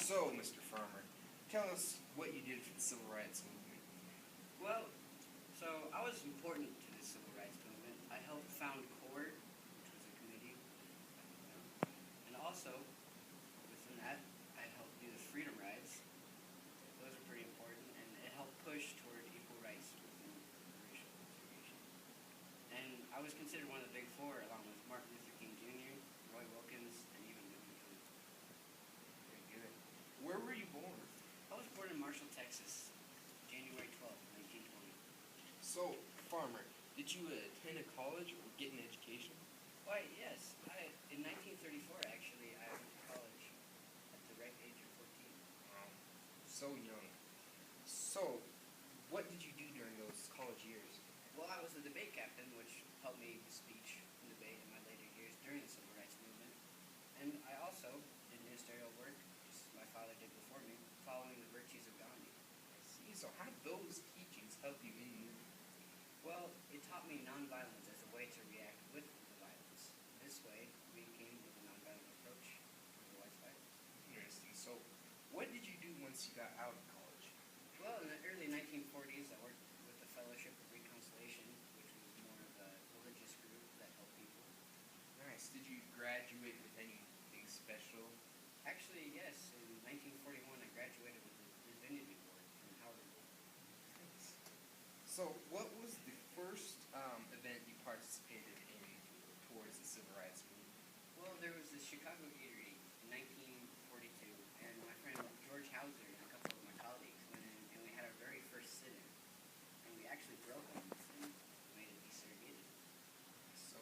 So, Mr. Farmer, tell us what you did for the Civil Rights Movement. Well, so I was important to the civil rights movement. I helped found CORE, which was a committee, and also within that, I helped do the freedom rides. Those are pretty important, and it helped push toward equal rights within the racial segregation. And I was considered one of the big four, along with Martin Luther King Jr., Roy Wilkins, and even Newton Coon. Very good. Where were you born? I was born in Marshall, Texas, January 12th, 1920. So, Farmer, did you attend a college or get an education? Why, yes. In 1934, actually, I went to college at the ripe age of 14. Wow, so young. So, what did you do during those college years? Well, I was the debate captain, which helped me speech and debate in my later years during the civil rights movement. And I also did ministerial work, just as my father did before me, following the virtues of Gandhi. I see. So, how did those teachings help you in the movement? Well, it taught me nonviolence as a way to react with the violence. This way, we came with a nonviolent approach to the white violence. Interesting. So, what did you do once you got out of college? Well, in the early 1940s, I worked with the Fellowship of Reconciliation, which was more of a religious group that helped people. Nice. Did you graduate with anything special? Actually, yes. In 1941, I graduated with the Divinity Award from Howard. Nice. So, what was the first event you participated in towards the Civil Rights Movement? Well, there was the Chicago Eatery in 1942, and my friend George Hauser and a couple of my colleagues went in, and we had our very first sit-in. And we actually broke them and made it desegregated. So,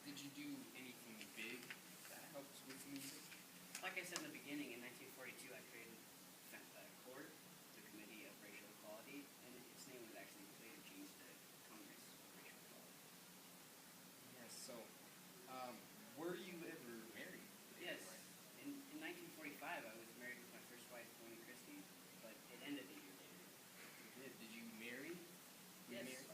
did you do anything big that helped with music? Like I said in the beginning, in 1942, I created CORE, the Committee of Racial Equality, and its name was actually later changed to Congress of Racial Equality. Yes. So, were you ever married? Yes. In 1945, I was married with my first wife, Tony Christie, but it ended a year later. Did you marry? Yes.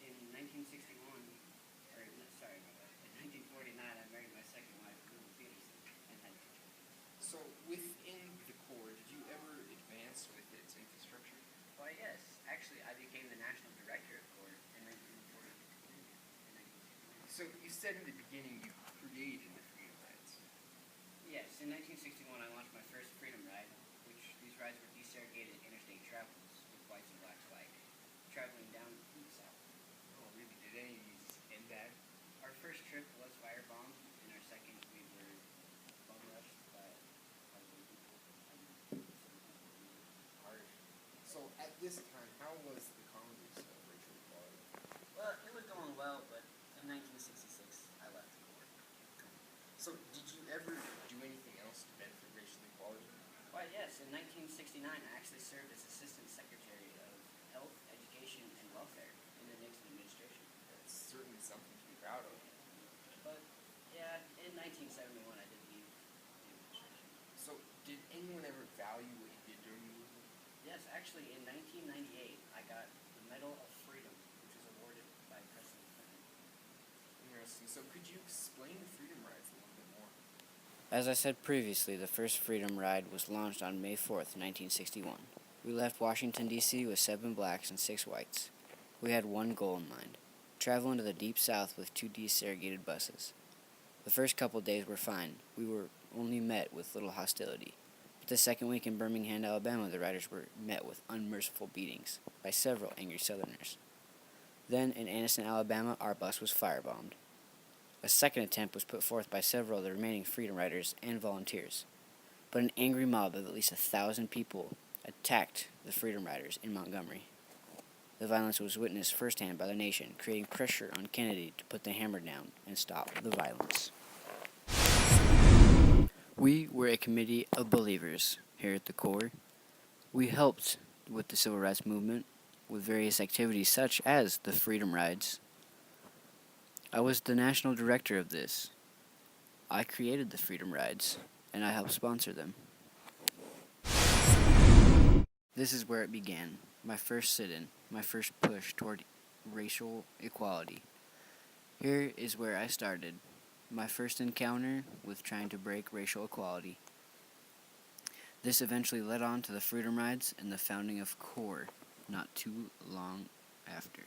In 1961, or no, sorry about that. In 1949, I married my second wife, Lulu Peterson, and had two children. So, within the Corps, did you ever advance with its infrastructure? Why, yes. Actually, I became the national director of CORE in 1940. So, you said in the beginning you created the freedom rides. Yes, in 1961, I launched my first freedom ride, which these rides were desegregated interstate travels with whites and blacks alike, traveling down from the south. Oh, really? Did any of these end bad? Our first trip was firebombed, and our second we were bum rushed by other people. Harsh. So, at this time, how was the Congress of Racial Equality? Well, it was going well, but in 1966, I left the Corps. So, did you ever do anything else to benefit racial equality? Why, yes, in 1969, I actually served as Assistant Secretary of Health, Education, and Welfare in the Nixon administration. That's certainly something to be proud of. But, yeah, in 1971, I did leave the administration. So, did anyone ever value what you did during the movement? Yes, actually, in 1998, I got the Medal of Freedom, which was awarded by President Clinton. Interesting. So, could you explain the freedom rides a little bit more? As I said previously, the first Freedom Ride was launched on May 4th, 1961. We left Washington, D.C. with 7 blacks and 6 whites. We had one goal in mind: travel into the deep south with 2 desegregated buses. The first couple days were fine. We were only met with little hostility. But the second week in Birmingham, Alabama, the riders were met with unmerciful beatings by several angry Southerners. Then, in Anniston, Alabama, our bus was firebombed. A second attempt was put forth by several of the remaining freedom riders and volunteers. But an angry mob of at least 1,000 people attacked the freedom riders in Montgomery. The violence was witnessed firsthand by the nation, creating pressure on Kennedy to put the hammer down and stop the violence. We were a committee of believers here at the Corps. We helped with the civil rights movement with various activities such as the freedom rides. I was the national director of this. I created the freedom rides, and I helped sponsor them. This is where it began, my first sit-in, my first push toward racial equality. Here is where I started, my first encounter with trying to break racial equality. This eventually led on to the Freedom Rides and the founding of CORE not too long after.